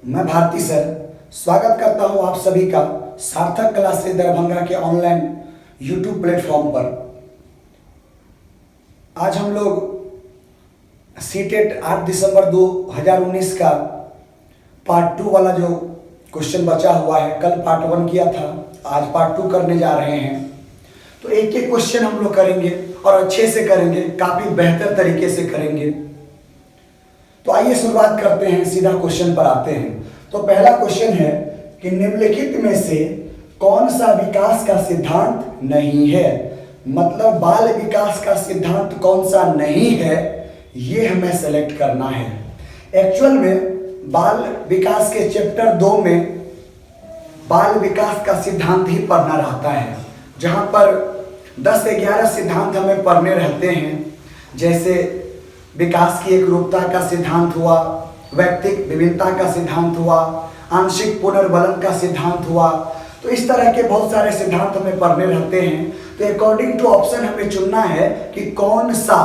मैं भारती सर स्वागत करता हूं आप सभी का सार्थक क्लासेस दरभंगा के ऑनलाइन यूट्यूब प्लेटफॉर्म पर। आज हम लोग सीटेट 8 दिसंबर 2019 का पार्ट 2 वाला जो क्वेश्चन बचा हुआ है, कल पार्ट 1 किया था, आज पार्ट 2 करने जा रहे हैं। तो एक एक क्वेश्चन हम लोग करेंगे और अच्छे से करेंगे, काफ़ी बेहतर तरीके से करेंगे। तो आइए शुरुआत करते हैं, सीधा क्वेश्चन पर आते हैं। तो पहला क्वेश्चन है कि निम्नलिखित में से कौन सा विकास का सिद्धांत नहीं है। मतलब बाल विकास का सिद्धांत कौन सा नहीं है, ये हमें सेलेक्ट करना है। एक्चुअल में बाल विकास के चैप्टर 2 में बाल विकास का सिद्धांत ही पढ़ना रहता है, जहाँ पर 10 से 11 सिद्धांत हमें पढ़ने रहते हैं। जैसे विकास की एक रूपता का सिद्धांत हुआ, व्यक्तिक विभिन्नता का सिद्धांत हुआ, आंशिक पुनर्बलन का सिद्धांत हुआ। तो इस तरह के बहुत सारे सिद्धांत हमें पढ़ने रहते हैं। तो अकॉर्डिंग टू ऑप्शन हमें चुनना है कि कौन सा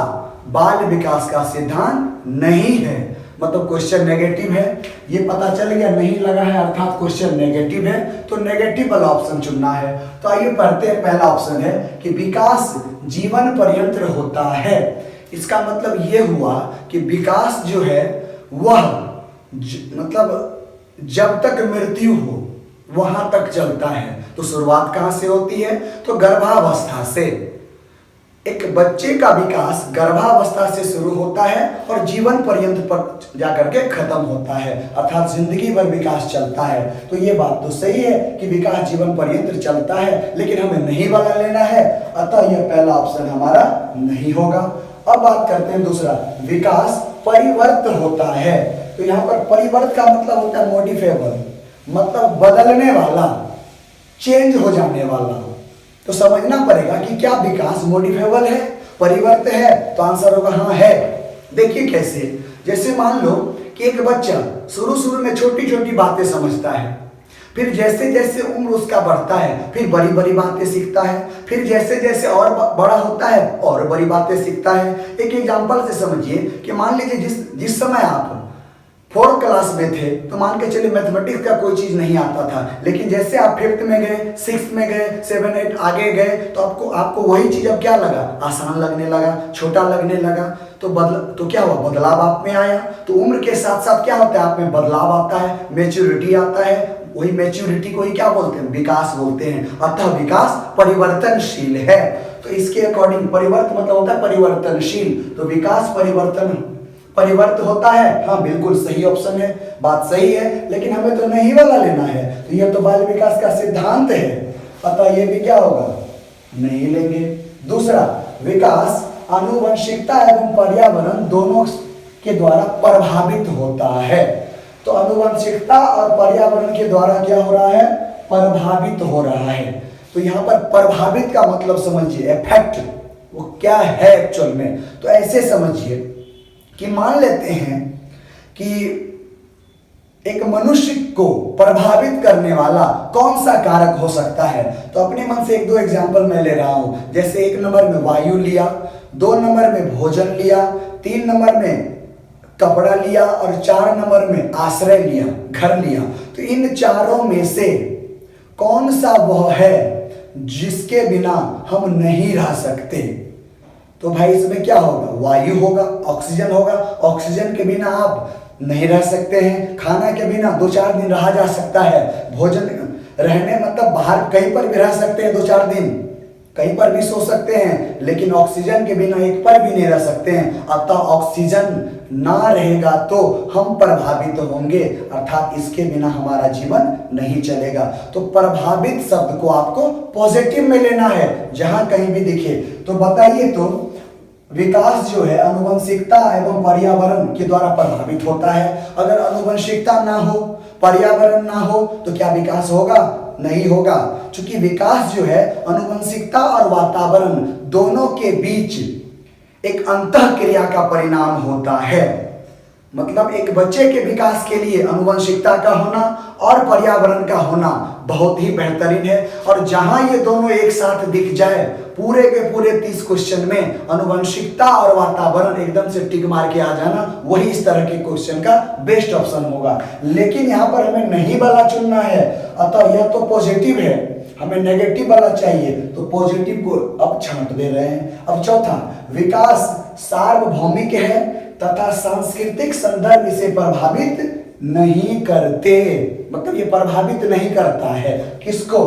बाल विकास का सिद्धांत नहीं है। मतलब क्वेश्चन नेगेटिव है, ये पता चल गया, नहीं लगा है अर्थात क्वेश्चन नेगेटिव है, तो नेगेटिव वाला ऑप्शन चुनना है। तो आइए पढ़ते हैं। पहला ऑप्शन है कि विकास जीवन पर्यंत होता है। इसका मतलब ये हुआ कि विकास जो है वह मतलब जब तक मृत्यु हो वहां तक चलता है। तो शुरुआत कहां से होती है? तो गर्भावस्था से। एक बच्चे का विकास गर्भावस्था से शुरू होता है और जीवन पर्यंत पर जाकर के खत्म होता है, अर्थात जिंदगी भर विकास चलता है। तो ये बात तो सही है कि विकास जीवन पर्यंत चलता है, लेकिन हमें नहीं वाला लेना है, अतः यह पहला ऑप्शन हमारा नहीं होगा। अब बात करते हैं दूसरा, विकास परिवर्त होता है। तो यहाँ पर परिवर्त का मतलब होता है मॉडिफाइबल, मतलब बदलने वाला, चेंज हो जाने वाला। तो समझना पड़ेगा कि क्या विकास मॉडिफाइबल है, परिवर्त है? तो आंसर होगा हाँ है। देखिए कैसे, जैसे मान लो कि एक बच्चा शुरू में छोटी छोटी बातें समझता है, फिर जैसे जैसे उम्र उसका बढ़ता है फिर बड़ी बड़ी बातें सीखता है, फिर जैसे जैसे और बड़ा होता है और बड़ी बातें सीखता है। एक एग्जांपल से समझिए कि मान लीजिए जिस समय आप 4th क्लास में थे तो मान के चलिए मैथमेटिक्स का कोई चीज़ नहीं आता था, लेकिन जैसे आप 5th में गए, 6th में गए, 7, 8 आगे गए तो आपको वही चीज़ अब क्या लगा, आसान लगने लगा, छोटा लगने लगा। तो क्या हुआ, बदलाव आप में आया। तो उम्र के साथ साथ क्या होता है, आप में बदलाव आता है, मैच्योरिटी आता है। वही मैच्योरिटी को ही क्या बोलते हैं, विकास बोलते हैं। अतः विकास परिवर्तनशील है। तो इसके अकॉर्डिंग परिवर्त मतलब होता है परिवर्तनशील, तो विकास परिवर्त होता है। हाँ बिल्कुल सही ऑप्शन है, बात सही है, लेकिन हमें तो नहीं वाला लेना है। तो यह तो बाल विकास का सिद्धांत है, अतः ये भी क्या होगा, नहीं लेंगे। दूसरा, विकास आनुवंशिकता एवं पर्यावरण दोनों के द्वारा प्रभावित होता है। तो आनुवंशिकता और पर्यावरण के द्वारा क्या हो रहा है, प्रभावित हो रहा है। तो यहाँ पर प्रभावित का मतलब समझिए, इफेक्ट वो क्या है एक्चुअल में। तो ऐसे समझिए कि मान लेते हैं कि एक मनुष्य को प्रभावित करने वाला कौन सा कारक हो सकता है। तो अपने मन से 1-2 एग्जाम्पल मैं ले रहा हूं। जैसे 1 नंबर में वायु लिया, 2 नंबर में भोजन लिया, 3 नंबर में कपड़ा लिया और 4 नंबर में आश्रय लिया, घर लिया। तो इन चारों में से कौन सा वह है जिसके बिना हम नहीं रह सकते? तो भाई इसमें क्या होगा, वायु होगा, ऑक्सीजन होगा। ऑक्सीजन के बिना आप नहीं रह सकते हैं, खाना के बिना 2-4 दिन रहा जा सकता है, भोजन रहने मतलब बाहर कहीं पर भी रह सकते हैं 2-4 दिन, कहीं पर भी सो सकते हैं, लेकिन ऑक्सीजन के बिना एक पर भी नहीं रह सकते हैं। अतः ऑक्सीजन ना रहेगा तो हम प्रभावित होंगे, अर्थात इसके बिना हमारा जीवन नहीं चलेगा। तो प्रभावित शब्द को आपको पॉजिटिव में लेना है, जहां कहीं भी दिखे। तो बताइए, तो विकास जो है आनुवंशिकता एवं पर्यावरण के द्वारा प्रभावित होता है। अगर आनुवंशिकता ना हो, पर्यावरण ना हो, तो क्या विकास होगा? नहीं होगा। क्योंकि विकास जो है आनुवंशिकता और वातावरण दोनों के बीच एक अंतःक्रिया का परिणाम होता है। मतलब एक बच्चे के विकास के लिए आनुवंशिकता का होना और पर्यावरण का होना बहुत ही बेहतरीन है। और जहां ये दोनों एक साथ दिख जाए पूरे के पूरे 30 क्वेश्चन में आनुवंशिकता और वातावरण एकदम से टिक मार के आ जाना, वही इस तरह के क्वेश्चन का बेस्ट ऑप्शन होगा। लेकिन यहाँ पर हमें नहीं वाला चुनना है, अतः यह तो पॉजिटिव है, हमें नेगेटिव वाला चाहिए, तो पॉजिटिव को अब छांट दे रहे हैं। अब चौथा, विकास सार्वभौमिक है तथा सांस्कृतिक संदर्भ इसे प्रभावित नहीं करते। मतलब ये प्रभावित नहीं करता है किसको,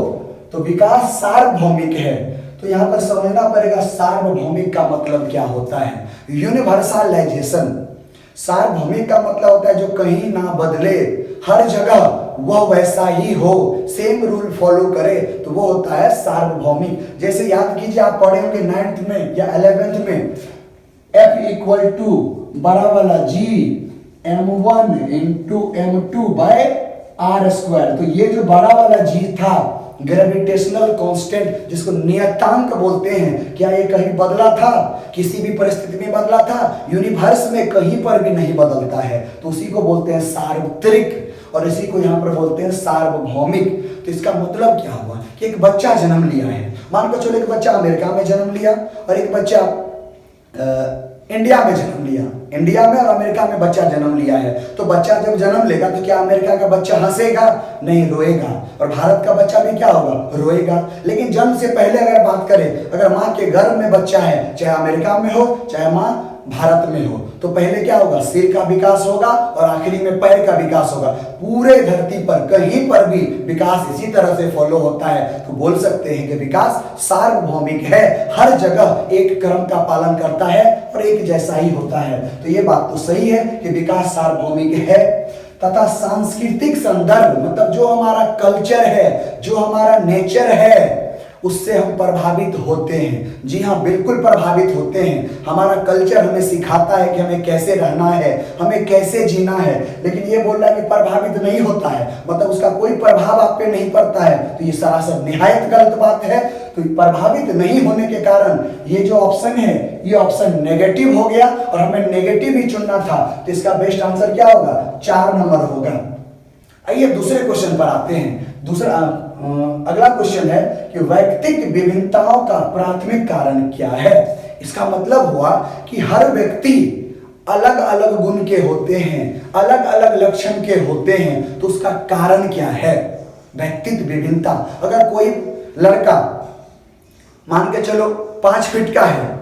तो विकास सार्वभौमिक है। तो यहां पर समझना पड़ेगा सार्वभौमिक का मतलब क्या होता है। यूनिवर्सलाइजेशन, सार्वभौमिक का मतलब होता है जो कहीं ना बदले, हर जगह वह वैसा ही हो, सेम रूल फॉलो करे, तो वो होता है सार्वभौमिक। जैसे याद कीजिए, आप पढ़े होंगे 9th में या 11th में, F इक्वल टू बड़ा वाला G m1 into m2 by R square. तो ये जो बड़ा वाला G था, ग्रेविटेशनल कांस्टेंट जिसको नियतांक बोलते हैं, क्या ये कहीं बदला था? किसी भी परिस्थिति में बदला था? यूनिवर्स में कहीं पर भी नहीं बदलता है, तो उसी को बोलते हैं सार्वत्रिक, और इसी को यहाँ पर बोलते हैं सार्वभौमिक। तो इसका मतलब क्या हुआ कि एक बच्चा जन्म लिया है, मान के चलो एक बच्चा अमेरिका में जन्म लिया और एक बच्चा इंडिया में जन्म लिया, इंडिया में और अमेरिका में बच्चा जन्म लिया है। तो बच्चा जब जन्म लेगा तो क्या अमेरिका का बच्चा हंसेगा? नहीं, रोएगा। और भारत का बच्चा भी क्या होगा? रोएगा। लेकिन जन्म से पहले अगर बात करें, अगर माँ के गर्भ में बच्चा है, चाहे अमेरिका में हो चाहे माँ भारत में हो, तो पहले क्या होगा? सिर का विकास होगा और आखिरी में पैर का विकास होगा। पूरे धरती पर कहीं पर भी विकास इसी तरह से फॉलो होता है। तो बोल सकते हैं कि विकास सार्वभौमिक है, हर जगह एक क्रम का पालन करता है और एक जैसा ही होता है। तो ये बात तो सही है कि विकास सार्वभौमिक है। तथा सांस्कृतिक संदर्भ, मतलब जो हमारा कल्चर है, जो हमारा नेचर है, उससे हम प्रभावित होते हैं। जी हाँ, बिल्कुल प्रभावित होते हैं। हमारा कल्चर हमें सिखाता है कि हमें कैसे रहना है, हमें कैसे जीना है। लेकिन ये बोल रहा है कि प्रभावित नहीं होता है, मतलब उसका कोई प्रभाव आप पे नहीं पड़ता है, तो ये सरासर निहायत गलत बात है। तो प्रभावित नहीं होने के कारण ये जो ऑप्शन है, ये ऑप्शन नेगेटिव हो गया और हमें नेगेटिव ही चुनना था। तो इसका बेस्ट आंसर क्या होगा? 4 नंबर होगा। आइए दूसरे क्वेश्चन पर आते हैं। अगला क्वेश्चन है कि वैयक्तिक विभिन्नताओं का प्राथमिक कारण क्या है। इसका मतलब हुआ कि हर व्यक्ति अलग अलग गुण के होते हैं, अलग अलग लक्षण के होते हैं, तो उसका कारण क्या है? व्यक्तित्व विभिन्नता। अगर कोई लड़का मान के चलो 5 फीट का है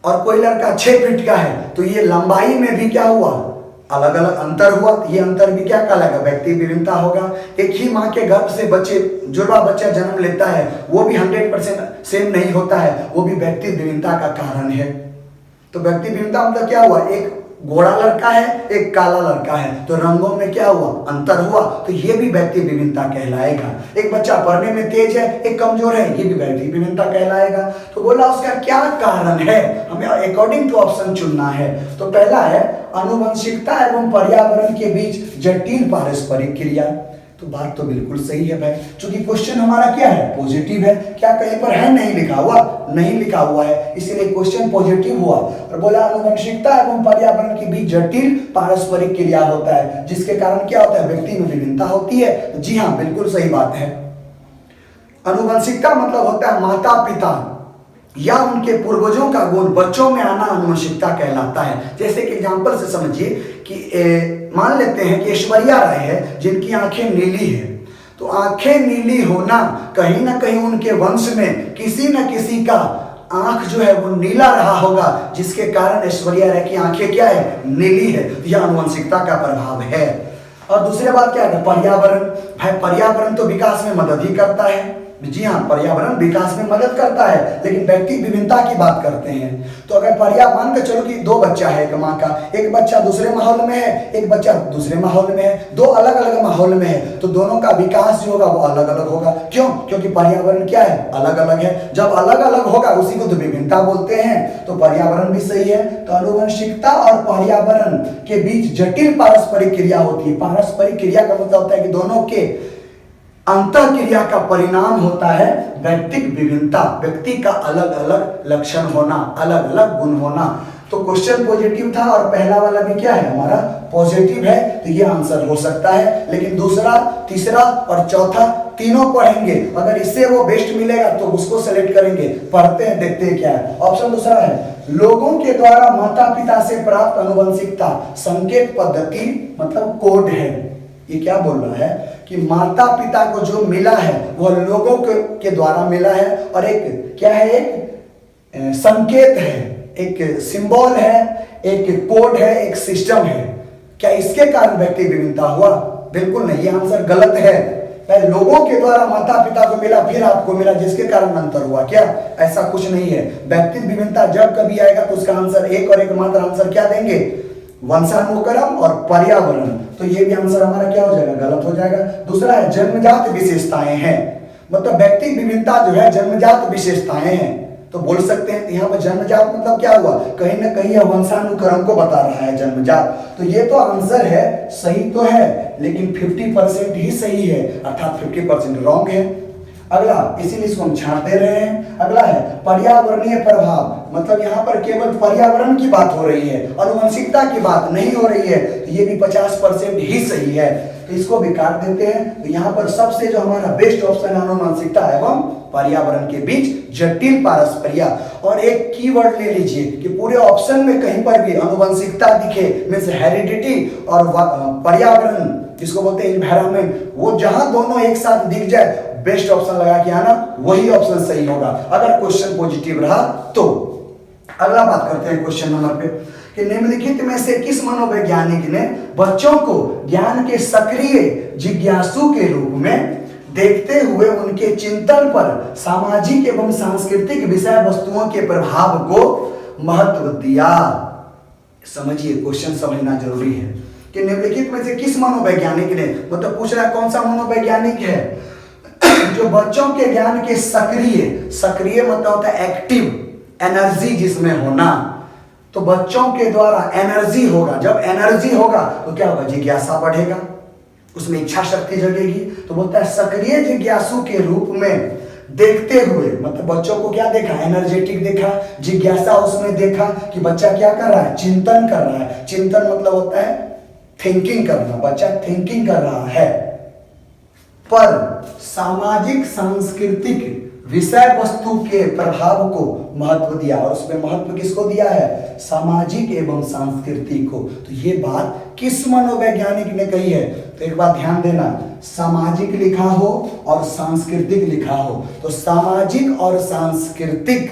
और कोई लड़का 6 फीट का है, तो ये लंबाई में भी क्या हुआ? अलग अलग अंतर हुआ। ये अंतर भी क्या कहलाएगा? व्यक्ति विभिन्नता होगा। एक ही माँ के गर्भ से जुड़वा बच्चा जन्म लेता है, वो भी 100% सेम नहीं होता है, वो भी व्यक्ति विभिन्नता का कारण है। तो व्यक्ति विभिन्नता मतलब क्या हुआ? एक गोरा लड़का है, एक काला लड़का है, तो रंगों में क्या हुआ? अंतर हुआ, तो ये भी व्यक्ति विभिन्नता कहलाएगा। एक बच्चा पढ़ने में तेज है, एक कमजोर है, ये भी व्यक्ति विभिन्नता कहलाएगा। तो बोला उसका क्या कारण है, हमें अकॉर्डिंग टू ऑप्शन चुनना है। तो पहला है आनुवंशिकता एवं पर्यावरण के बीच जटिल पारस्परिक क्रिया। तो बात तो बिल्कुल सही है भाई, क्योंकि क्वेश्चन हमारा क्या है? पॉजिटिव है। क्या कहीं पर है नहीं लिखा हुआ? नहीं लिखा हुआ है, इसीलिए क्वेश्चन पॉजिटिव हुआ। और बोला आनुवंशिकता एवं पर्यावरण के बीच जटिल पारस्परिक क्रिया होता है, जिसके कारण क्या होता है? व्यक्ति में विभिन्नता होती है। जी हाँ, बिल्कुल सही बात है। आनुवंशिकता मतलब होता है माता पिता या उनके पूर्वजों का गुण बच्चों में आना आनुवंशिकता कहलाता है। जैसे कि एग्जांपल से समझिए कि मान लेते हैं कि ऐश्वर्या राय है जिनकी आंखें नीली है, तो आंखें नीली होना कहीं ना कहीं उनके वंश में किसी न किसी का आंख जो है वो नीला रहा होगा, जिसके कारण ऐश्वर्या राय की आंखें क्या है? नीली है। यह आनुवंशिकता का प्रभाव है। और दूसरी बात क्या है? पर्यावरण। भाई पर्यावरण तो विकास में मदद ही करता है। जी हाँ, पर्यावरण विकास में मदद करता है, लेकिन व्यक्ति विभिन्नता की बात करते हैं। तो अगर मान के चलो कि 2 बच्चा है एक माँ का, एक बच्चा दूसरे माहौल में है, एक बच्चा दूसरे माहौल में है, 2 अलग अलग माहौल में है, तो दोनों का विकास जो होगा वो अलग अलग होगा। क्यों? क्योंकि पर्यावरण क्या है? अलग अलग है। जब अलग अलग होगा उसी को तो विभिन्नता बोलते हैं। तो पर्यावरण भी सही है। तो आनुवंशिकता और पर्यावरण के बीच जटिल पारस्परिक क्रिया होती है। पारस्परिक क्रिया का मतलब होता है कि दोनों के अंतर क्रिया का परिणाम होता है व्यक्तिक विभिन्नता, व्यक्ति का अलग अलग लक्षण होना, अलग अलग गुण होना। तो क्वेश्चन पॉजिटिव था और पहला वाला भी क्या है हमारा पॉजिटिव है, तो ये आंसर हो सकता है। लेकिन दूसरा, तीसरा और चौथा तीनों पढ़ेंगे, अगर इससे वो बेस्ट मिलेगा तो उसको सेलेक्ट करेंगे। पढ़ते हैं, देखते हैं क्या है। ऑप्शन दूसरा है, लोगों के द्वारा माता पिता से प्राप्त अनुवंशिकता संकेत पद्धति मतलब कोड है। ये क्या बोल रहा है कि माता पिता को जो मिला है वह लोगों के द्वारा मिला है, और एक क्या है, एक संकेत है, एक सिंबल है, एक कोड है, एक सिस्टम है। क्या इसके कारण व्यक्ति विभिन्नता हुआ? बिल्कुल नहीं, ये आंसर गलत है। पहले लोगों के द्वारा माता पिता को मिला, फिर आपको मिला, जिसके कारण अंतर हुआ। क्या ऐसा कुछ नहीं है। व्यक्ति विभिन्नता जब कभी आएगा तो उसका आंसर एक और एकमात्र आंसर क्या देंगे, वंशानुक्रम और पर्यावरण। तो ये भी आंसर हमारा क्या हो जाएगा, गलत हो जाएगा। दूसरा है जन्मजात विशेषताएं हैं, मतलब व्यक्ति विभिन्नता जो है जन्मजात विशेषताएं हैं। तो बोल सकते हैं यहाँ पर जन्मजात मतलब क्या हुआ, कहीं ना कहीं यह वंशानुक्रम को बता रहा है जन्मजात। तो ये तो आंसर है, सही तो है, लेकिन 50% ही सही है, अर्थात 50% रॉन्ग है। अगला, इसीलिए इसको हम छांट दे रहे हैं। अगला है पर्यावरणीय प्रभाव, मतलब यहाँ पर केवल पर्यावरण की बात हो रही है, आनुवंशिकता की बात नहीं हो रही है। तो ये भी 50% ही सही है, तो इसको भी काट देते हैं। तो यहाँ पर सबसे जो हमारा बेस्ट ऑप्शन है आनुवंशिकता एवं पर्यावरण के बीच जटिल पारस्परिया। और एक कीवर्ड ले लीजिए कि पूरे ऑप्शन में कहीं पर भी आनुवंशिकता दिखे, मींस हेरिडिटी और पर्यावरण जिसको बोलते हैं एनवायरनमेंट, वो जहां दोनों एक साथ दिख जाए, बेस्ट ऑप्शन लगा के आना, वही ऑप्शन सही होगा अगर क्वेश्चन पॉजिटिव रहा तो। अगला बात करते हैं क्वेश्चन नंबर पे कि निम्नलिखित में से किस मनोवैज्ञानिक ने बच्चों को ज्ञान के सक्रिय जिज्ञासु के रूप में देखते हुए उनके चिंतन पर सामाजिक एवं सांस्कृतिक विषय वस्तुओं के प्रभाव को महत्व दिया? समझिए, क्वेश्चन समझना जरूरी है कि निम्नलिखित में से किस मनोवैज्ञानिक ने, मतलब पूछ रहा है कौन सा मनोवैज्ञानिक है जो बच्चों के ज्ञान के सक्रिय मतलब होता है एक्टिव, एनर्जी जिसमें होना। तो बच्चों के द्वारा एनर्जी होगा, जब एनर्जी होगा तो क्या होगा, जिज्ञासा बढ़ेगा, उसमें इच्छा शक्ति जगेगी। तो बोलता है सक्रिय जिज्ञासु के रूप में देखते हुए, मतलब बच्चों को क्या देखा, एनर्जेटिक देखा, जिज्ञासा उसमें देखा कि बच्चा क्या कर रहा है, चिंतन कर रहा है। चिंतन मतलब होता है थिंकिंग करना, बच्चा थिंकिंग कर रहा है। पर सामाजिक सांस्कृतिक विषय वस्तु के प्रभाव को महत्व दिया, और उसमें महत्व किसको दिया है, सामाजिक एवं सांस्कृतिक को। तो ये बात किस मनोवैज्ञानिक ने कही है, तो एक बात ध्यान देना, सामाजिक लिखा हो और सांस्कृतिक लिखा हो, तो सामाजिक और सांस्कृतिक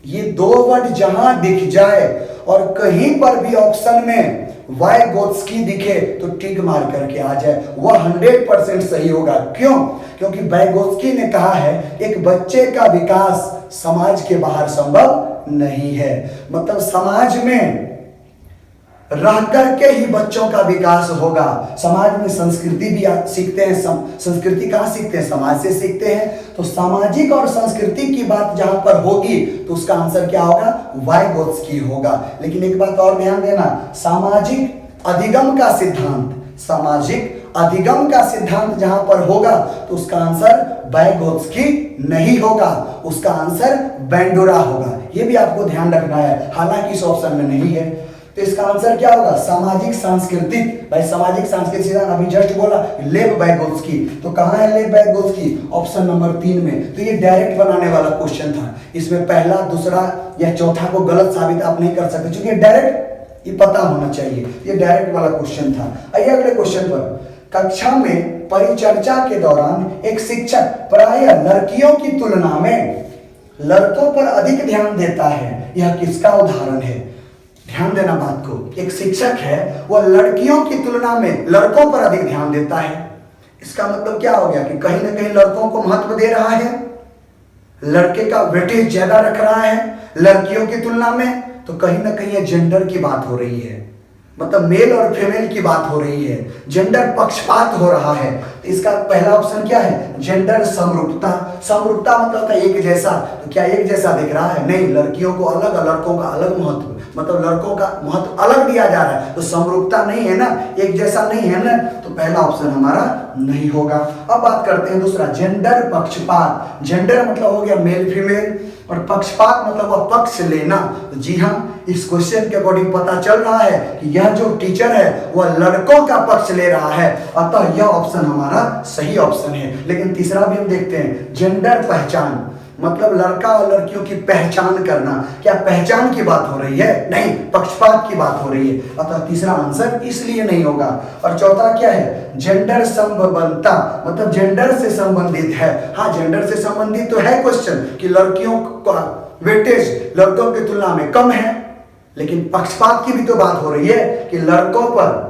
ये दो वर्ड जहां दिख जाए और कहीं पर भी ऑप्शन में वाइगोत्स्की दिखे तो टिक मार करके आ जाए, वह 100% सही होगा। क्यों? क्योंकि वाइगोत्स्की ने कहा है एक बच्चे का विकास समाज के बाहर संभव नहीं है, मतलब समाज में रह करके ही बच्चों का विकास होगा। समाज में संस्कृति भी सीखते हैं, संस्कृति कहाँ सीखते हैं, समाज से सीखते हैं। तो सामाजिक और संस्कृति की बात जहां पर होगी तो उसका आंसर क्या होगा, वाइगोत्स्की होगा। लेकिन एक बात और ध्यान देना, सामाजिक अधिगम का सिद्धांत, सामाजिक अधिगम का सिद्धांत जहां पर होगा तो उसका आंसर वाइगोत्स्की नहीं होगा, उसका आंसर बेंडोरा होगा। यह भी आपको ध्यान रखना है, हालांकि इस ऑप्शन में नहीं है। तो इसका आंसर क्या होगा, सामाजिक सांस्कृतिक। भाई सामाजिक सांस्कृतिक अभी जस्ट बोला लेव वाइगोत्स्की, तो कहां है लेव वाइगोत्स्की, ऑप्शन नंबर 3 में। तो ये डायरेक्ट बनाने वाला क्वेश्चन था, इसमें पहला, दूसरा या चौथा को गलत साबित आप नहीं कर सकते, क्योंकि डायरेक्ट ये पता होना चाहिए, ये डायरेक्ट वाला क्वेश्चन था। आइए अगले क्वेश्चन पर। कक्षा में परिचर्चा के दौरान एक शिक्षक प्रायः लड़कियों की तुलना में लड़कों पर अधिक ध्यान देता है, यह किसका उदाहरण है? ध्यान देना बात को, एक शिक्षक है वह लड़कियों की तुलना में लड़कों पर अधिक ध्यान देता है। इसका मतलब क्या हो गया कि कहीं ना कहीं लड़कों को महत्व दे रहा है, लड़के का वेटेज ज्यादा रख रहा है लड़कियों की तुलना में। तो कहीं ना कहीं ये जेंडर की बात हो रही है, मतलब मेल और फीमेल की बात हो रही है, जेंडर पक्षपात हो रहा है। तो इसका पहला ऑप्शन क्या है, जेंडर समरूपता। समरूपता मतलब होता है एक जैसा, तो क्या एक जैसा दिख रहा है? नहीं, लड़कियों को अलग और लड़कों का अलग महत्व मतलब लड़कों का महत्व अलग दिया जा रहा है, तो समरूपता नहीं है ना, एक जैसा नहीं है ना, तो पहला ऑप्शन हमारा नहीं होगा। अब बात करते हैं दूसरा, जेंडर पक्षपात। जेंडर मतलब हो गया मेल फीमेल, और पक्षपात मतलब वह पक्ष लेना। तो जी हाँ, इस क्वेश्चन के अकॉर्डिंग पता चल रहा है कि यह जो टीचर है वह लड़कों का पक्ष ले रहा है, अतः यह ऑप्शन हमारा सही ऑप्शन है। लेकिन तीसरा भी हम देखते हैं, जेंडर पहचान मतलब लड़का और लड़कियों की पहचान करना। क्या पहचान की बात हो रही है? नहीं, पक्षपात की बात हो रही है, अतः तीसरा आंसर इसलिए नहीं होगा। और चौथा क्या है, जेंडर संबंधता मतलब जेंडर से संबंधित है। हाँ, जेंडर से संबंधित तो है क्वेश्चन कि लड़कियों का वेटेज लड़कों की तुलना में कम है, लेकिन पक्षपात की भी तो बात हो रही है कि लड़कों पर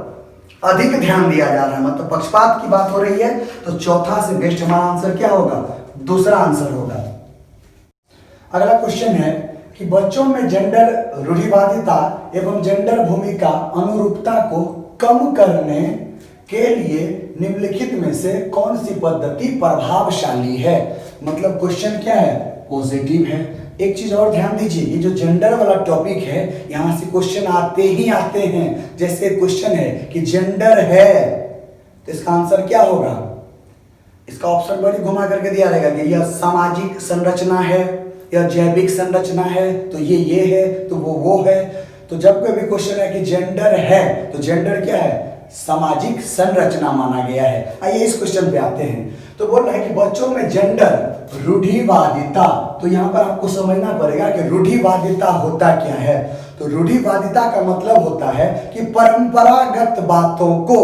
अधिक ध्यान दिया जा रहा है, मतलब पक्षपात की बात हो रही है। तो चौथा से बेस्ट हमारा आंसर क्या होगा? दूसरा आंसर होगा। अगला क्वेश्चन है कि बच्चों में जेंडर रूढ़िवादिता एवं जेंडर भूमिका अनुरूपता को कम करने के लिए निम्नलिखित में से कौन सी पद्धति प्रभावशाली है? मतलब क्वेश्चन क्या है? पॉजिटिव है। एक चीज और ध्यान दीजिए, ये जो जेंडर वाला टॉपिक है यहां से क्वेश्चन आते ही आते हैं। जैसे क्वेश्चन है कि जेंडर है, तो इसका आंसर क्या होगा? इसका ऑप्शन बड़ी घुमा करके दिया रहेगा कि यह सामाजिक संरचना है, यह जैविक संरचना है, तो ये है, तो वो है। तो जब कोई भी क्वेश्चन है कि जेंडर है, तो जेंडर क्या है? सामाजिक संरचना माना गया है। आइए इस क्वेश्चन पे आते हैं। तो बोल रहा है कि बच्चों में जेंडर रूढ़िवादिता, तो यहाँ पर आपको समझना पड़ेगा कि रूढ़िवादिता होता क्या है। तो रूढ़िवादिता का मतलब होता है कि परंपरागत बातों को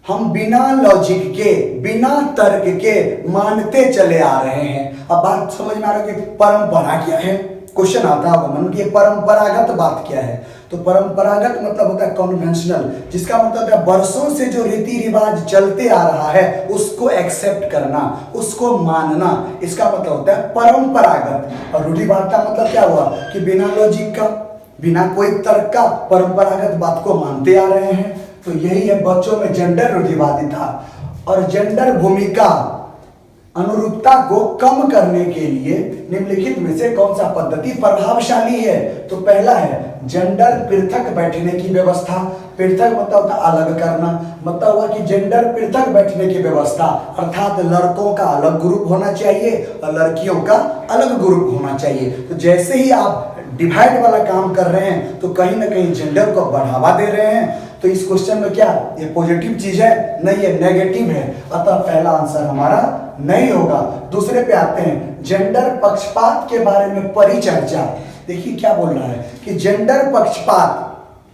हम बिना लॉजिक के, बिना तर्क के मानते चले आ रहे हैं। अब बात समझ में आ रहा है कि परंपरा क्या है? क्वेश्चन आता होगा मन की परंपरागत बात क्या है? तो परंपरागत मतलब होता है कन्वेंशनल, जिसका मतलब है वर्षों से जो रीति रिवाज चलते आ रहा है उसको एक्सेप्ट करना, उसको मानना, इसका मतलब होता है परंपरागत। और रूढ़िवादिता मतलब क्या हुआ कि बिना लॉजिक का, बिना कोई तर्क का परंपरागत बात को मानते आ रहे हैं। तो यही है बच्चों में जेंडर रूढ़िवादिता। और जेंडर भूमिका अनुरूपता को कम करने के लिए निम्नलिखित में से कौन सा पद्धति प्रभावशाली है? तो पहला है जेंडर पृथक बैठने की व्यवस्था। पृथक मतलब होता अलग करना, मतलब हुआ कि जेंडर पृथक बैठने की व्यवस्था, अर्थात लड़कों का अलग ग्रुप होना चाहिए और लड़कियों का अलग ग्रुप होना चाहिए। तो जैसे ही आप डिवाइड वाला काम कर रहे हैं तो कहीं ना कहीं जेंडर को बढ़ावा दे रहे हैं। तो इस क्वेश्चन में क्या ये पॉजिटिव चीज है? नहीं, ये नेगेटिव है, अतः पहला आंसर हमारा नहीं होगा। दूसरे पे आते हैं, जेंडर पक्षपात के बारे में परिचर्चा। देखिए क्या बोल रहा है कि जेंडर पक्षपात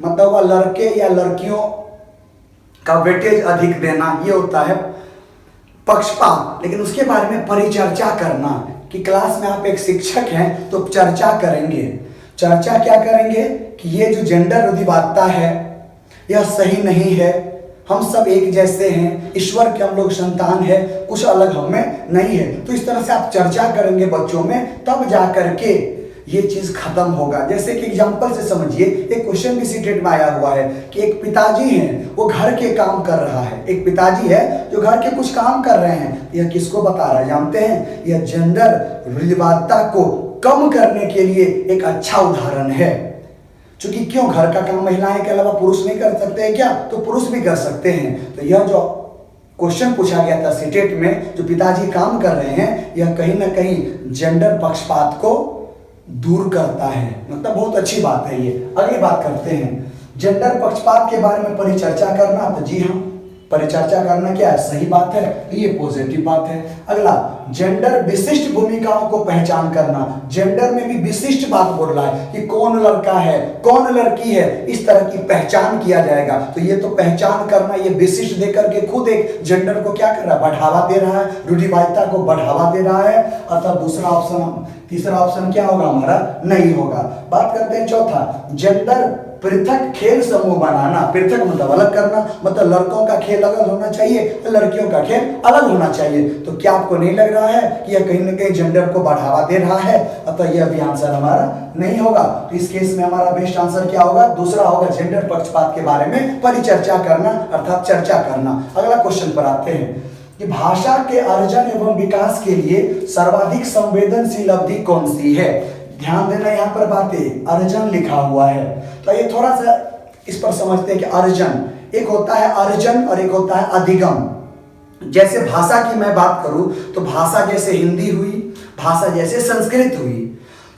मतलब वह लड़के या लड़कियों का वेटेज अधिक देना, ये होता है पक्षपात। लेकिन उसके बारे में परिचर्चा करना कि क्लास में आप एक शिक्षक हैं तो चर्चा करेंगे। चर्चा क्या करेंगे कि ये जो जेंडर रूढ़िवादिता है यह सही नहीं है, हम सब एक जैसे हैं, ईश्वर के हम लोग संतान है, कुछ अलग हमें नहीं है। तो इस तरह से आप चर्चा करेंगे बच्चों में, तब जा करके ये चीज खत्म होगा। जैसे कि एग्जांपल से समझिए, एक क्वेश्चन भी सीटेट में आया हुआ है कि एक पिताजी हैं, वो घर के काम कर रहा है। एक पिताजी है जो घर के कुछ काम कर रहे हैं। यह किसको बता रहा है जानते हैं? यह जेंडर रूढ़िवादिता को कम करने के लिए एक अच्छा उदाहरण है। क्योंकि क्यों, घर का काम महिलाएं के अलावा पुरुष नहीं कर सकते हैं क्या? तो पुरुष भी कर सकते हैं। तो यह जो क्वेश्चन पूछा गया था सीटेट में, जो पिताजी काम कर रहे हैं, यह कहीं ना कहीं जेंडर पक्षपात को दूर करता है, मतलब बहुत अच्छी बात है ये। अगली बात करते हैं, जेंडर पक्षपात के बारे में परिचर्चा करना। तो जी हाँ, परिचर्चा करना क्या है? सही बात है, ये पॉजिटिव बात है। अगला, जेंडर विशिष्ट भूमिकाओं को पहचान करना। जेंडर में भी विशिष्ट बात बोल रहा है कि कौन लड़का है, कौन लड़की है, इस तरह की पहचान किया जाएगा। तो ये तो पहचान करना, ये विशिष्ट देकर के खुद एक जेंडर को क्या कर रहा है? बढ़ावा दे रहा है, रूढ़िवादिता को बढ़ावा दे रहा है। अतः दूसरा ऑप्शन, तीसरा ऑप्शन क्या होगा हमारा? नहीं होगा। बात करते हैं चौथा, जेंडर पृथक खेल समूह बनाना। पृथक मतलब अलग करना, मतलब लड़कों का खेल अलग होना चाहिए, लड़कियों का खेल अलग होना चाहिए। तो क्या आपको नहीं लग रहा है कि यह कहीं ना कहीं जेंडर को बढ़ावा दे रहा है? अतः यह भी आंसर हमारा नहीं होगा। तो इस केस में हमारा बेस्ट आंसर क्या होगा? दूसरा होगा, जेंडर पक्षपात के बारे में परिचर्चा करना, अर्थात चर्चा करना। अगला क्वेश्चन पर आते हैं कि भाषा के अर्जन एवं विकास के लिए सर्वाधिक संवेदनशील अवधि कौन सी है? ध्यान देना, यहाँ पर बातें अर्जन लिखा हुआ है, तो ये थोड़ा सा इस पर समझते हैं कि अर्जन, एक होता है अर्जन और एक होता है अधिगम। जैसे भाषा की मैं बात करूं तो भाषा जैसे हिंदी हुई, भाषा जैसे संस्कृत हुई।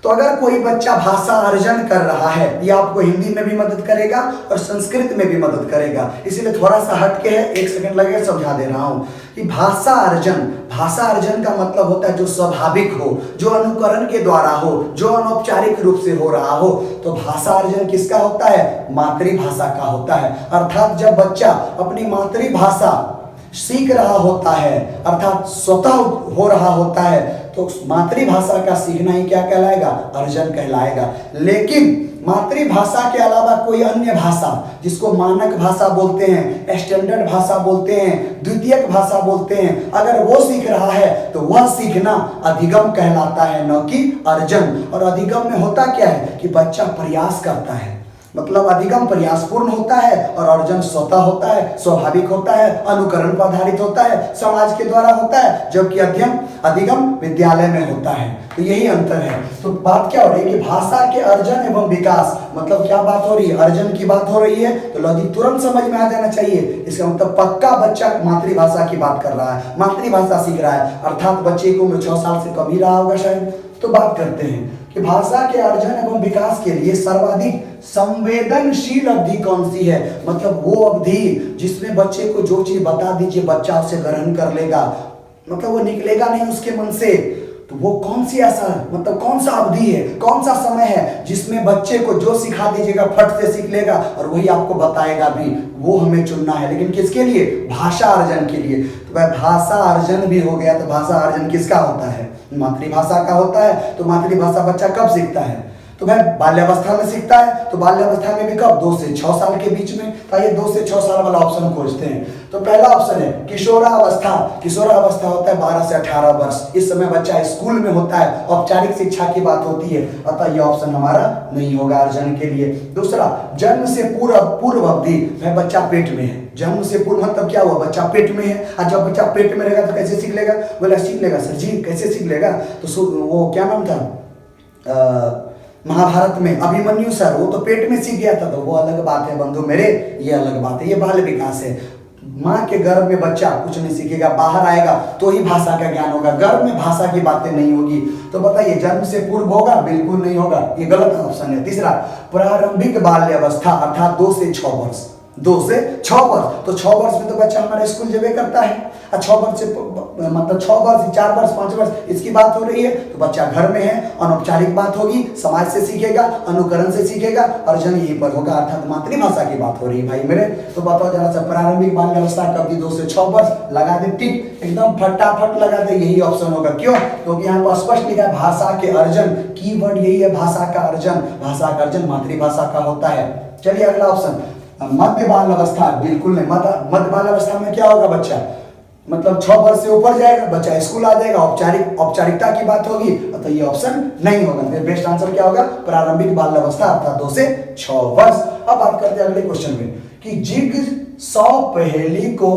तो अगर कोई बच्चा भाषा अर्जन कर रहा है, ये आपको हिंदी में भी मदद करेगा और संस्कृत में भी मदद करेगा। इसीलिए थोड़ा सा हटके है, 1 सेकंड लगेगा, समझा दे रहा हूं कि भाषा अर्जन का मतलब होता है जो स्वाभाविक हो, जो अनुकरण के द्वारा हो, जो अनौपचारिक रूप से हो रहा हो। तो भाषा अर्जन किसका होता है? मातृभाषा का होता है। अर्थात जब बच्चा अपनी मातृभाषा सीख रहा होता है, अर्थात स्वतः हो रहा होता है, तो मातृभाषा का सीखना ही क्या कहलाएगा? अर्जन कहलाएगा। लेकिन मातृभाषा के अलावा कोई अन्य भाषा, जिसको मानक भाषा बोलते हैं, स्टैंडर्ड भाषा बोलते हैं, द्वितीयक भाषा बोलते हैं, अगर वो सीख रहा है तो वह सीखना अधिगम कहलाता है, न कि अर्जन। और अधिगम में होता क्या है कि बच्चा प्रयास करता है, मतलब अधिगम प्रयासपूर्ण होता है और अर्जन स्वतः होता है, स्वाभाविक होता है, अनुकरण पर आधारित होता है, समाज के द्वारा होता है, जबकि अधिगम विद्यालय में होता है। तो यही अंतर है। तो बात क्या हो रही है कि भाषा के अर्जन एवं विकास, मतलब क्या बात हो रही है? अर्जन की बात हो रही है। तो लॉजिक तुरंत समझ में आ जाना चाहिए। इसका मतलब पक्का बच्चा मातृभाषा की बात कर रहा है, मातृभाषा सीख रहा है, अर्थात बच्चे को उम्र 6 साल से कम ही रहा होगा शायद। तो बात करते हैं कि भाषा के अर्जन एवं विकास के लिए सर्वाधिक संवेदनशील अवधि कौन सी है? मतलब वो अवधि जिसमें बच्चे को जो चीज बता दीजिए बच्चा उसे ग्रहण कर लेगा, मतलब वो निकलेगा नहीं उसके मन से। तो वो कौन सी ऐसा, मतलब कौन सा अवधि है, कौन सा समय है जिसमें बच्चे को जो सिखा दीजिएगा फट से सीख लेगा और वही आपको बताएगा भी? वो हमें चुनना है। लेकिन किसके लिए? भाषा अर्जन के लिए। तो भाई भाषा अर्जन भी हो गया, तो भाषा अर्जन किसका होता है? मातृभाषा का होता है। तो मातृभाषा बच्चा कब सीखता है? तो भाई बाल्यावस्था में सीखता है। तो बाल्यावस्था में भी कब? 2 से 6 साल के बीच में। तो ये 2 से 6 साल वाला ऑप्शन खोजते हैं। तो पहला ऑप्शन है किशोरावस्था। किशोरावस्था होता है 12 से 18 वर्ष। इस समय बच्चा स्कूल में होता है, औपचारिक शिक्षा की बात होती है, अतः यह ऑप्शन हमारा नहीं होगा अर्जन के लिए। दूसरा, जन्म से पूर्व अवधि। भाई बच्चा पेट में है, जन्म से पूर्व मतलब क्या हुआ? बच्चा पेट में है। और जब बच्चा पेट में रहेगा तो कैसे सीख लेगा? बोला सीख लेगा सर जी, कैसे सीख लेगा? तो वो क्या नाम था महाभारत में अभिमन्यु सर, वो तो पेट में सीख गया था। तो वो अलग बात है बंधु मेरे, ये अलग बात है, ये बाल विकास है। माँ के गर्भ में बच्चा कुछ नहीं सीखेगा, बाहर आएगा तो ही भाषा का ज्ञान होगा, गर्भ में भाषा की बातें नहीं होगी। तो बताइए जन्म से पूर्व होगा? बिल्कुल नहीं होगा, ये गलत ऑप्शन है। तीसरा, प्रारंभिक बाल्यावस्था अर्थात 2 से 6 वर्ष। 2 से 6 वर्ष, तो 6 वर्ष में तो बच्चा हमारा स्कूल जबे करता है। और 6 वर्ष से मतलब 6 वर्ष, 4 वर्ष, 5 वर्ष इसकी बात हो रही है। तो बच्चा घर में है, अनौपचारिक बात होगी, समाज से सीखेगा, अनुकरण से सीखेगा, अर्जन यहीं पर होगा, अर्थात मातृभाषा की बात हो रही है भाई मेरे। तो बताओ जरा सा, प्रारंभिक बाल्यावस्था कब थी? 2 से 6 वर्ष। लगा दे टिक, एकदम फटाफट लगा दे, यही ऑप्शन होगा। क्यों? क्योंकि यहाँ पर स्पष्ट लिखा है भाषा के अर्जन, कीवर्ड यही है, भाषा का अर्जन। भाषा का अर्जन मातृभाषा का होता है। चलिए अगला ऑप्शन, मध्य बाल अवस्था। बिल्कुल नहीं, मध्य बाल अवस्था में क्या होगा? बच्चा मतलब 6 वर्ष से ऊपर जाएगा, बच्चा स्कूल आ जाएगा, औपचारिकता की बात होगी, तो ये ऑप्शन नहीं होगा। फिर बेस्ट आंसर क्या होगा? प्रारंभिक बाल अवस्था अर्थात 2 से 6 वर्ष। अब बात करते हैं अगले क्वेश्चन में कि जिगसॉ पहेली को,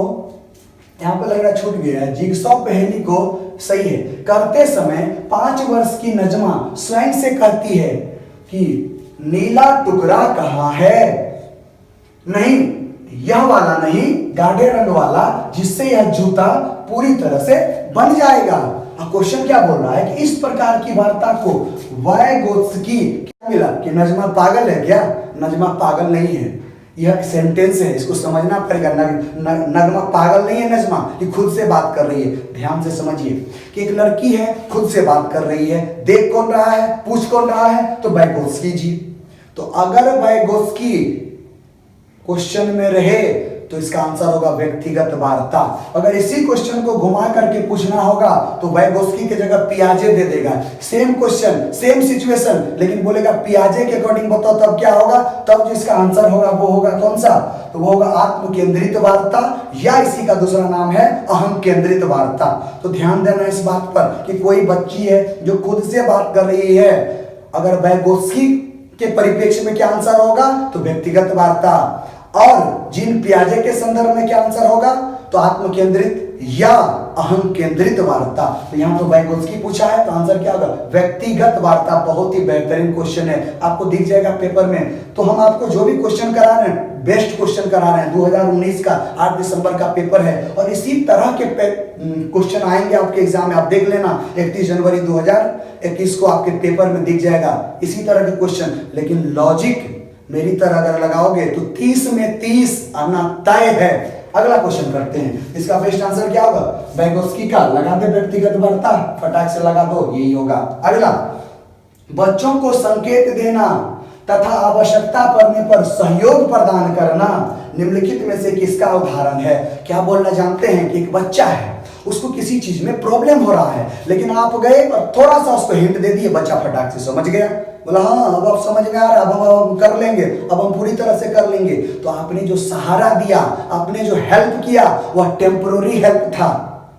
यहाँ पे लग रहा छूट गया है, जिगसॉ पहेली को सही है करते समय 5 वर्ष की नजमा स्वयं से कहती है कि नीला टुकड़ा कहाँ है? नहीं, यह वाला नहीं, गाढ़े रंग वाला, जिससे यह जूता पूरी तरह से बन जाएगा। अब क्वेश्चन क्या बोल रहा है कि इस प्रकार की वार्ता को वायगोत्स्की क्या मिला कि नजमा पागल है क्या? नजमा पागल नहीं है, यह सेंटेंस है, इसको समझना पड़ेगा। नगमा पागल नहीं है, नजमा ये खुद से बात कर रही है। ध्यान से समझिए कि एक लड़की है, खुद से बात कर रही है। देख कौन रहा है, पूछ कौन रहा है? तो वायगोत्स्की जी। तो अगर वायगोत्स्की क्वेश्चन में रहे तो इसका आंसर होगा व्यक्तिगत वार्ता। अगर इसी क्वेश्चन को घुमा करके पूछना होगा तो वायगोत्स्की की जगह पियाजे दे देगा। सेम क्वेश्चन, सेम सिचुएशन, लेकिन बोलेगा पियाजे के अकॉर्डिंग बताओ, तब क्या होगा? तब जो इसका आंसर होगा वो होगा कौन सा? तो वो होगा आत्म केंद्रित वार्ता, या इसी का दूसरा नाम है अहम केंद्रित वार्ता। तो ध्यान देना इस बात पर कि कोई बच्ची है जो खुद से बात कर रही है, अगर वायगोत्स्की के परिप्रेक्ष्य में क्या आंसर होगा? तो व्यक्तिगत वार्ता। और जीन पियाजे के संदर्भ में क्या आंसर होगा? तो आत्म केंद्रित या अहम केंद्रित वार्ता। तो यहाँ तो वाइगोत्स्की पूछा है, तो आंसर क्या होगा? व्यक्तिगत वार्ता। बहुत ही बेहतरीन क्वेश्चन है, आपको दिख जाएगा पेपर में। तो हम आपको जो भी क्वेश्चन करा रहे हैं, बेस्ट क्वेश्चन करा रहे हैं। 2019 का 8 दिसंबर का पेपर है और इसी तरह के क्वेश्चन आएंगे आपके एग्जाम में। आप देख लेना 31 जनवरी 2021 को आपके पेपर में दिख जाएगा इसी तरह के क्वेश्चन। लेकिन लॉजिक मेरी तरह अगर लगाओगे तो 30 में 30 आना तय है। अगला क्वेश्चन करते हैं, इसका बेस्ट आंसर क्या होगा? वाइगोत्स्की का लगा दे व्यक्तिगत वार्ता, फटाक से लगा दो, यही होगा। अगला, बच्चों को संकेत देना तथा आवश्यकता पड़ने पर सहयोग प्रदान करना निम्नलिखित में से किसका उदाहरण है? क्या बोलना जानते हैं कि एक बच्चा है, उसको किसी चीज में प्रॉब्लम हो रहा है, लेकिन आप गए और थोड़ा सा उसको हिंट दे दिए, बच्चा फटाक से समझ गया, बोला हाँ अब आप समझ में आ रहा है, अब हम कर लेंगे, अब हम पूरी तरह से कर लेंगे। तो आपने जो सहारा दिया, आपने जो हेल्प किया, वह टेम्पररी हेल्प था,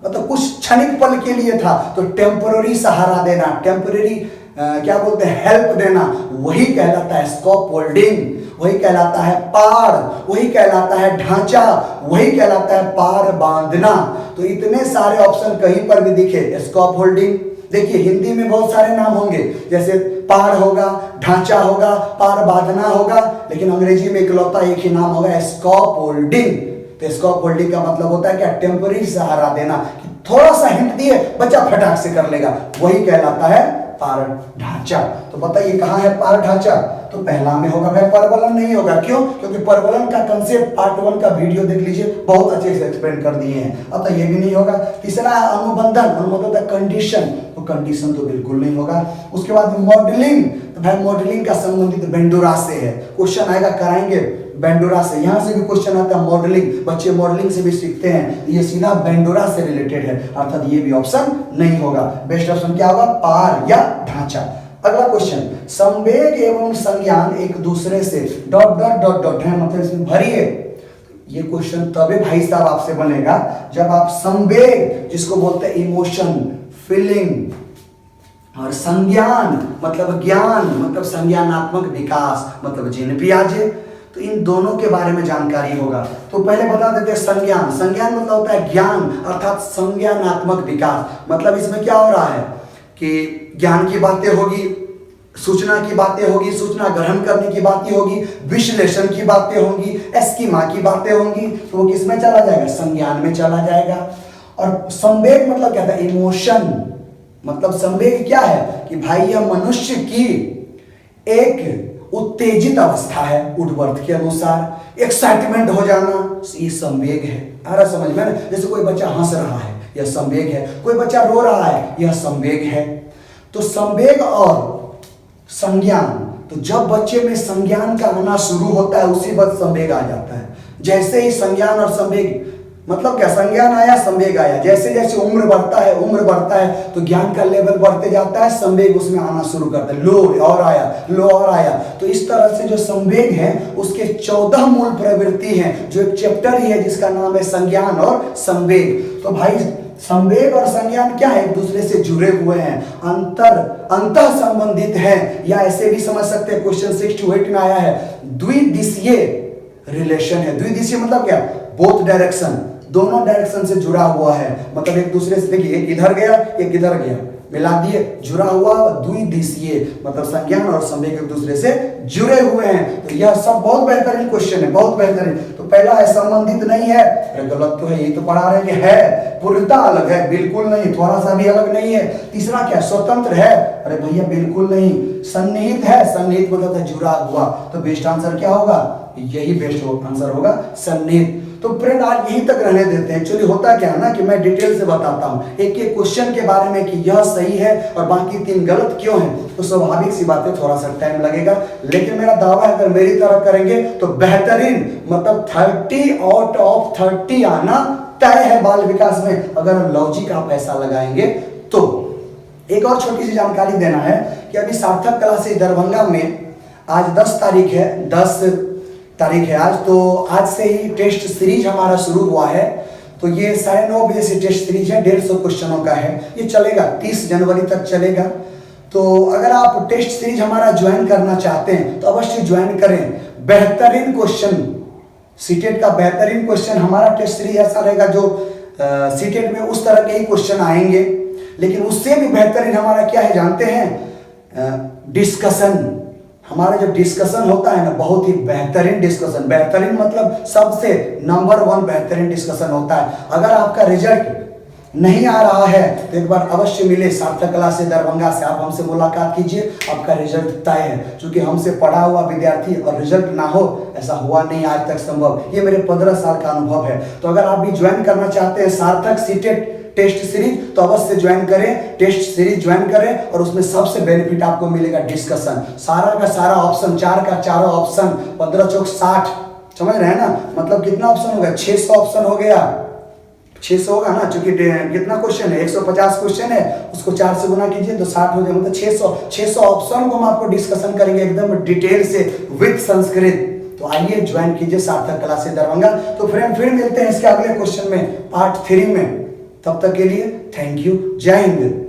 मतलब कुछ क्षणिक पल के लिए था। तो टेम्पररी सहारा देना, टेम्पररी क्या बोलते हैं, हेल्प देना, वही कहलाता है स्कॉप होल्डिंग, वही कहलाता है पार, वही कहलाता है ढांचा, वही कहलाता है पार बांधना। तो इतने सारे ऑप्शन कहीं पर भी दिखे, स्कॉप होल्डिंग, देखिए हिंदी में बहुत सारे नाम होंगे, जैसे पार होगा, ढांचा होगा, पार बांधना होगा, लेकिन अंग्रेजी में इकलौता एक ही नाम होगा, स्कॉप होल्डिंग। तो स्कॉप होल्डिंग का मतलब होता है क्या? टेम्पररी सहारा देना, कि थोड़ा सा हिंट दिए बच्चा फटाक से कर लेगा, वही कहलाता है पार ढांचा। तो बताइए कहाँ है पार ढांचा? तो पहला में होगा भाई, परवलन नहीं होगा। क्यों? क्योंकि परवलन का कंसेप्ट पार्ट 1 का वीडियो देख लीजिए, बहुत अच्छे से एक्सप्लेन कर दिए हैं। अब तो ये भी नहीं होगा। तीसरा है अनुबंधन, अनुबंधन कंडीशन, तो कंडीशन तो बिल्कुल नहीं होगा। उसके बाद मॉडलिंग, तो भाई मॉडलिंग का संबंधित बेंडोरा से है, क्वेश्चन आएगा कराएंगे बेंडोरा से, यहां से भी क्वेश्चन आता है मॉडलिंग, बच्चे मॉडलिंग से भी सीखते हैं, ये सीधा बेंडोरा से रिलेटेड है, अर्थात ये भी ऑप्शन नहीं होगा। बेस्ट ऑप्शन क्या होगा? पार या ढांचा। अगला क्वेश्चन, संवेग एवं संज्ञान एक दूसरे से डॉट डॉट डॉट डॉट है, मतलब इसमें भरिए। ये क्वेश्चन तभी भाई साहब आपसे बनेगा जब आप संवेग, जिसको बोलते हैं इमोशन, फीलिंग, और संज्ञान मतलब ज्ञान, मतलब संज्ञानात्मक विकास, मतलब जीन पियाजे, तो इन दोनों के बारे में जानकारी होगा। तो पहले बता देते हैं संज्ञान। संज्ञान मतलब होता है ज्ञान, अर्थात संज्ञानात्मक विकास। मतलब इसमें क्या हो रहा है कि ज्ञान की बातें होगी, सूचना की बातें होगी, सूचना ग्रहण करने की बातें होगी, विश्लेषण की बातें होंगी, स्कीमा की बातें होंगी, तो वो किस में चला जाएगा? संज्ञान में चला जाएगा। और संवेग मतलब क्या था? इमोशन, मतलब संवेग क्या है कि भाई यह मनुष्य की एक उत्तेजित अवस्था है, उठबर्थ के अनुसार एक्साइटमेंट हो जाना, ये संवेग है। आ रहा समझ में? जैसे कोई बच्चा हंस रहा है, यह संवेग है, कोई बच्चा रो रहा है, यह संवेग है। तो संवेग और संज्ञान, तो जब बच्चे में संज्ञान का आना शुरू होता है उसी वक्त संवेग आ जाता है। जैसे ही संज्ञान और संवेग, मतलब क्या, संज्ञान आया संवेग आया, जैसे जैसे उम्र बढ़ता है तो ज्ञान का लेवल बढ़ते जाता है, संवेग उसमें आना शुरू करता है, लो और आया, लो और आया। तो इस तरह से जो संवेग है उसके 14 मूल प्रवृत्ति हैं, जो एक चैप्टर ही है जिसका नाम है संज्ञान और संवेग। तो भाई संवेग और संज्ञान क्या है? एक दूसरे से जुड़े हुए हैं, अंतर संबंधित हैं, या ऐसे भी समझ सकते हैं, क्वेश्चन 6 to 8 में आया है, द्विदिशीय रिलेशन है। द्विदिशीय मतलब क्या? बोथ डायरेक्शन, दोनों डायरेक्शन से जुड़ा हुआ है, मतलब एक दूसरे से, देखिए एक इधर गया एक इधर गया, मिला दिए, जुड़ा हुआ, द्विदिशीय मतलब संज्ञान और संवेग एक दूसरे से जुड़े हुए हैं। तो यह सब बहुत बेहतरीन क्वेश्चन है, बहुत बेहतरीन। तो पहला है संबंधित नहीं है, अरे गलत तो है, ये तो पढ़ा रहे कि है, पूर्णता अलग है, बिल्कुल नहीं, थोड़ा सा भी अलग नहीं है। तीसरा क्या? स्वतंत्र है, अरे भैया बिल्कुल नहीं। सन्निहित है, सन्निहित मतलब है जुड़ा हुआ, तो बेस्ट आंसर क्या होगा? यही बेस्ट आंसर होगा, सन्निहित। तो फ्रेंड आज यहीं तक रहने देते हैं। एक्चुअली होता क्या है ना कि मैं डिटेल से बताता हूँ एक एक क्वेश्चन के बारे में कि यह सही है और बाकी 3 गलत क्यों हैं, तो स्वाभाविक सी बात है, थोड़ा सा टाइम लगेगा, लेकिन मेरा दावा है अगर मेरी तरह करेंगे तो बेहतरीन, मतलब 30 आउट ऑफ 30 आना तय है बाल विकास में, अगर लॉजिक आप ऐसा लगाएंगे तो। एक और छोटी सी जानकारी देना है कि अभी सार्थक क्लासेस दरभंगा में आज 10 तारीख है आज, तो आज से ही टेस्ट सीरीज हमारा शुरू हुआ है। तो ये 9:30 बजे से टेस्ट सीरीज है, 150 क्वेश्चनों का है, ये चलेगा 30 जनवरी तक चलेगा। तो अगर आप टेस्ट सीरीज हमारा ज्वाइन करना चाहते हैं तो अवश्य ज्वाइन करें। बेहतरीन क्वेश्चन सीटेट का बेहतरीन क्वेश्चन हमारा टेस्ट सीरीज ऐसा रहेगा जो सीटेट में उस तरह के ही क्वेश्चन आएंगे, लेकिन उससे भी बेहतरीन हमारा क्या है जानते हैं? डिस्कशन। हमारा जो डिस्कशन होता है ना, बहुत ही बेहतरीन डिस्कशन, बेहतरीन मतलब सबसे नंबर 1 बेहतरीन डिस्कशन होता है। अगर आपका रिजल्ट नहीं आ रहा है तो एक बार अवश्य मिले सार्थक कला से दरभंगा से, आप हमसे मुलाकात कीजिए, आपका रिजल्ट तय है। क्योंकि हमसे पढ़ा हुआ विद्यार्थी और रिजल्ट ना हो, ऐसा हुआ नहीं आज तक संभव, ये मेरे 15 साल का अनुभव है। तो अगर आप भी ज्वाइन करना चाहते हैं सार्थक सीटेट टेस्ट सीरीज, तो अवश्य ज्वाइन करें, टेस्ट सीरीज ज्वाइन करें, और उसमें सबसे बेनिफिट आपको मिलेगा डिस्कशन। सारा का सारा ऑप्शन, 4 का 4 ऑप्शन, 15 चौक 60, समझ रहे हैं ना? मतलब कितना ऑप्शन हो गया? 600 ऑप्शन हो गया, 600 होगा ना, चूंकि कितना क्वेश्चन है, 150 क्वेश्चन है, उसको 4 से गुना कीजिए तो 60 हो जाए, मतलब 600 ऑप्शन को हम आपको डिस्कशन करेंगे एकदम डिटेल से विद संस्कृत। तो आइए ज्वाइन कीजिए सार्थक कला से दरभंगा। तो फ्रेंड फिर मिलते हैं इसके अगले क्वेश्चन में, पार्ट 3 में। तब तक के लिए थैंक यू, जय हिंद।